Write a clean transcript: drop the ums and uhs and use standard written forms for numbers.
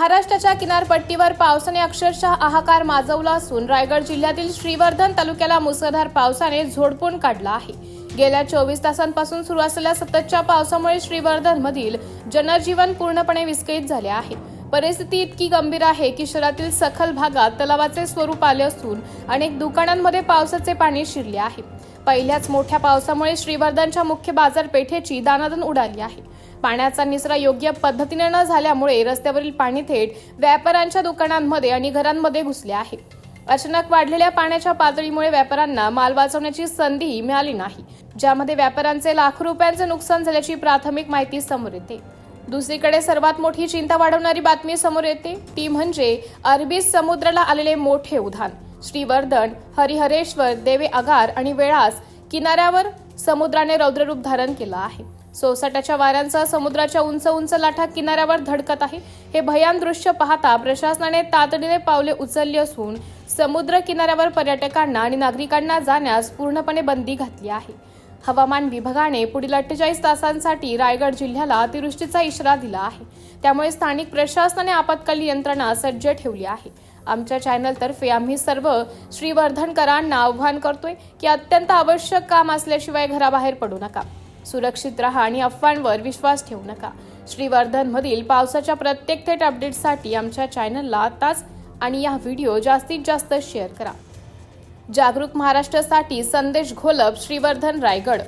महाराष्ट्राच्या किनारपट्टीवर पावसाने अक्षरशः हाहाकार माजवला असून रायगड जिल्ह्यातील श्रीवर्धन तालुक्याला मुसळधार पावसाने झोडपून काढला आहे। गेल्या 24 तासांपासून सुरू असलेल्या सततच्या पावसामुळे श्रीवर्धनमधील जनजीवन पूर्णपणे विस्कळीत झाले आहे। परिस्थिती इतकी गंभीर आहे की शहरातील सखल भागात तलावाचे स्वरूप आले असून अनेक दुकानांमध्ये पावसाचे पाणी शिरले आहे। पहिल्याच मोठ्या पावसामुळे श्रीवर्धनच्या मुख्य बाजारपेठेची दाणादाण उडाली आहे। पाण्याचा निचरा योग्य पद्धतीने न झाल्यामुळे रस्त्यावरील पाणी थेट व्यापाऱ्यांच्या दुकानांमध्ये आणि घरांमध्ये घुसले आहे। अचानक वाढलेल्या पाण्याच्या पातळीमुळे व्यापाऱ्यांना माल वाचवण्याची संधीही मिळाली नाही, ज्यामध्ये व्यापाऱ्यांचे लाखो रुपयांचे नुकसान झाल्याची प्राथमिक माहिती समोर येते। दुसरीकडे सर्वात मोठी चिंता वाढवणारी बातमी समोर येते ती म्हणजे अरबी समुद्राला आलेले मोठे उधाण। श्रीवर्धन, हरिहरेश्वर, देवे आगार आणि वेळास किनाऱ्यावर समुद्राने रौद्ररूप धारण केलं आहे। सोसाट्याच्या वाऱ्यांसह समुद्राच्या उंच उंच लाटा किनाऱ्यावर धडकत आहे। हे भयान दृश्य पाहता प्रशासनाने तातडीने पावले उचलली असून समुद्र किनाऱ्यावर पर्यटकांना आणि नागरिकांना जाण्यास पूर्णपणे बंदी घातली आहे। हवामान विभागाने पुढील 48 तासांसाठी रायगड जिल्ह्याला अतिवृष्टीचा इशारा दिला आहे, त्यामुळे स्थानिक प्रशासनाने आपत्कालीन यंत्रणा सज्ज ठेवली आहे। आमच्या चॅनलतर्फे आम्ही सर्व श्रीवर्धनकरांना आवाहन करतोय की अत्यंत आवश्यक काम असल्याशिवाय घराबाहेर पडू नका, सुरक्षित राहा आणि अफवांवर विश्वास ठेवू नका। श्रीवर्धनमधील पावसाच्या प्रत्येक थेट अपडेटसाठी आमच्या चॅनलला आताच आणि या व्हिडिओ जास्तीत जास्त शेअर करा। जागरूक महाराष्ट्रासाठी संदेश घोलप, श्रीवर्धन, रायगड।